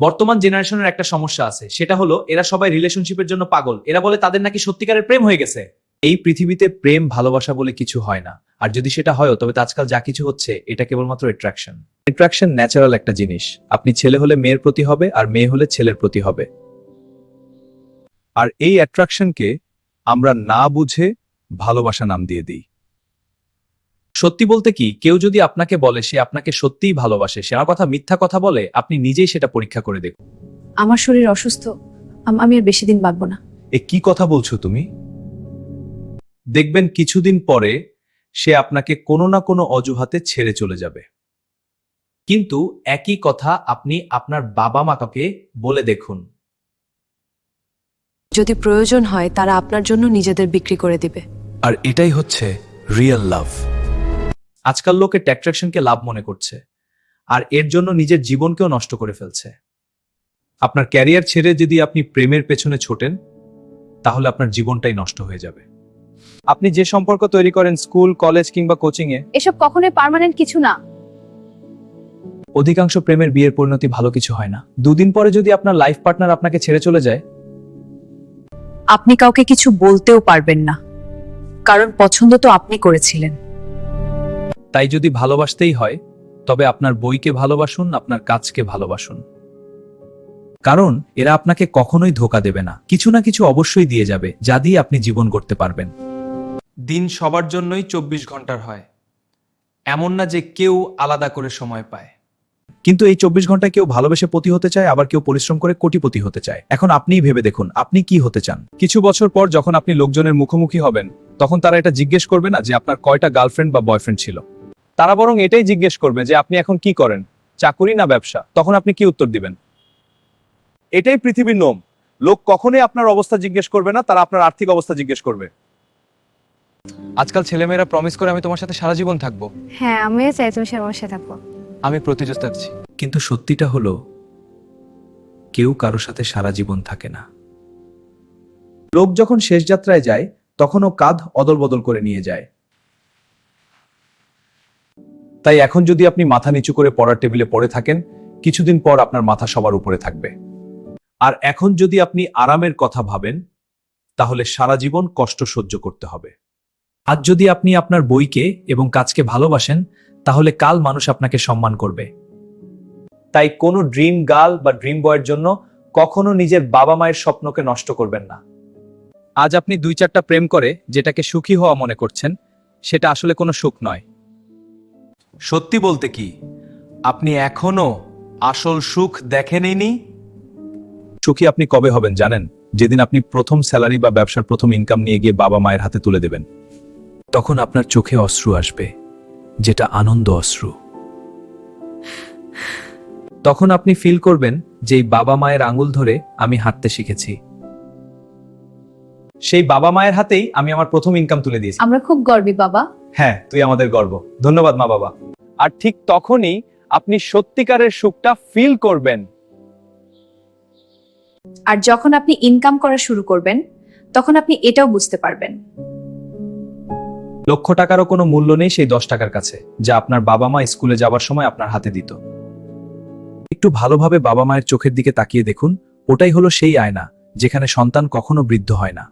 বর্তমান জেনারেশনের একটা সমস্যা আছে, সেটা হলো এরা সবাই রিলেশনশিপের জন্য পাগল। এরা বলে তাদের নাকি সত্যিকারের প্রেম হয়ে গেছে। এই পৃথিবীতে প্রেম ভালোবাসা বলে কিছু হয় না, আর যদি সেটা হয় তবে আজকাল যা কিছু হচ্ছে এটা কেবলমাত্র অ্যাট্রাকশন। অ্যাট্রাকশন ন্যাচারাল একটা জিনিস। আপনি ছেলে হলে মেয়ের প্রতি হবে, আর মেয়ে হলে ছেলের প্রতি হবে। আর এই অ্যাট্রাকশনকে আমরা না বুঝে ভালোবাসা নাম দিয়ে দিই। সত্যি বলতে কি, কেউ যদি আপনাকে বলে সে আপনাকে সত্যিই ভালোবাসে, সে কথা মিথ্যা কথা বলে, আপনি নিজেই সেটা পরীক্ষা করে দেখুন। আমার শরীর অসুস্থ, আমি আর বেশি দিন বাঁচবো না। এ কি কথা বলছো তুমি? দেখবেন কিছুদিন পরে সে আপনাকে কোনো না কোনো অজুহাতে ছেড়ে চলে যাবে। কিন্তু একই কথা আপনি আপনার বাবা মাকে বলে দেখুন। যদি প্রয়োজন হয় তারা আপনার জন্য নিজেদের বিক্রি করে দিবে। আর এটাই হচ্ছে রিয়েল লাভ। আজকাল লোকে অ্যাট্রাকশনকে লাভ মনে করছে, আর এর জন্য নিজের জীবনকেও নষ্ট করে ফেলছে। আপনার ক্যারিয়ার ছেড়ে যদি আপনি প্রেমের পেছনে ছোটেন, তাহলে আপনার জীবনটাই নষ্ট হয়ে যাবে। আপনি যে সম্পর্ক তৈরি করেন স্কুল, কলেজ কিংবা কোচিং এ, এসব কখনোই পার্মানেন্ট কিছু না। অধিকাংশ প্রেমের বিয়ের পরিণতি ভালো কিছু হয় না। দুদিন পরে যদি আপনার লাইফ পার্টনার আপনাকে ছেড়ে চলে যায়, আপনি কাউকে কিছু বলতেও পারবেন না, কারণ পছন্দ তো আপনি করেছিলেন। তাই যদি ভালোবাসতেই হয় তবে আপনার বইকে ভালোবাসুন, আপনার কাজকে ভালোবাসুন। কারণ এরা আপনাকে কখনোই ধোঁকা দেবে না, কিছু না কিছু অবশ্যই দিয়ে যাবে, যা দিয়ে আপনি জীবন গড়তে পারবেন। দিন সবার জন্যই 24 ঘন্টার হয়, এমন না যে কেউ আলাদা করে সময় পায়। কিন্তু এই 24 ঘন্টায় কেউ ভালোবেসে পতি হতে চায়, আবার কেউ পরিশ্রম করে কোটিপতি হতে চায়। এখন আপনিই ভেবে দেখুন আপনি কি হতে চান। কিছু বছর পর যখন আপনি লোকজনের মুখোমুখি হবেন, তখন তারা এটা জিজ্ঞেস করবে না যে আপনার কয়টা গার্লফ্রেন্ড বা বয়ফ্রেন্ড ছিল। তারা বরং এটাই জিজ্ঞেস করবে যে আপনি এখন কি করেন, চাকুরি না ব্যবসা। তখন আপনি কি উত্তর দিবেন? এটাই পৃথিবীর নিয়ম। লোক কখনোই আপনার অবস্থা জিজ্ঞেস করবে না, তারা আপনার আর্থিক অবস্থা জিজ্ঞেস করবে। আজকাল ছেলেমেয়েরা প্রমিস করে আমি তোমার সাথে সারা জীবন থাকবো। হ্যাঁ, আমিও চাই তুমি আমার সাথে থাকবো। আমি প্রতিযোগ থাকছি, কিন্তু সত্যিটা হলো কেউ কারো সাথে সারা জীবন থাকে না। লোক যখন শেষ যাত্রায় যায় তখনও কাঁধ অদল বদল করে নিয়ে যায়। তাই এখন যদি আপনি মাথা নিচু করে পড়ার টেবিলে পড়ে থাকেন, কিছুদিন পর আপনার মাথা সবার উপরে থাকবে। আর এখন যদি আপনি আরামের কথা ভাবেন, তাহলে সারা জীবন কষ্ট সহ্য করতে হবে। আজ যদি আপনি আপনার বইকে এবং কাজকে ভালোবাসেন, তাহলে কাল মানুষ আপনাকে সম্মান করবে। তাই কোনো ড্রিম গার্ল বা ড্রিম বয়ের জন্য কখনো নিজের বাবা মায়ের স্বপ্নকে নষ্ট করবেন না। আজ আপনি 2-4টা প্রেম করে যেটাকে সুখী হওয়া মনে করছেন, সেটা আসলে কোনো সুখ নয়। সত্যি বলতে কি, আপনি এখনো আসল সুখ দেখেননি। সুখী আপনি কবে হবেন জানেন? যেদিন আপনি প্রথম স্যালারি বা ব্যবসার প্রথম ইনকাম নিয়ে গিয়ে বাবা মায়ের হাতে তুলে দেবেন। তখন আপনার চোখে অশ্রু আসবে, যেটা আনন্দ অশ্রু। তখন আপনি ফিল করবেন যে এই বাবা মায়ের আঙুল ধরে আমি হাঁটতে শিখেছি। সেই বাবা মায়ের হাতেই আমি আমার প্রথম ইনকাম তুলে দিয়েছি। আমরা খুব গর্বী বাবা। হ্যাঁ, তুই আমাদের গর্ব। ধন্যবাদ মা বাবা। আর ঠিক তখনই আপনি সত্যিকারের সুখটা ফিল করবেন। আর যখন আপনি ইনকাম করা শুরু করবেন, তখন আপনি এটাও বুঝতে পারবেন লক্ষ টাকারও কোনো মূল্য নেই সেই 10 টাকার কাছে, যা আপনার বাবা মা স্কুলে যাবার সময় আপনার হাতে দিত। একটু ভালোভাবে বাবা মায়ের চোখের দিকে তাকিয়ে দেখুন, ওটাই হলো সেই আয়না যেখানে সন্তান কখনো বৃদ্ধ হয় না।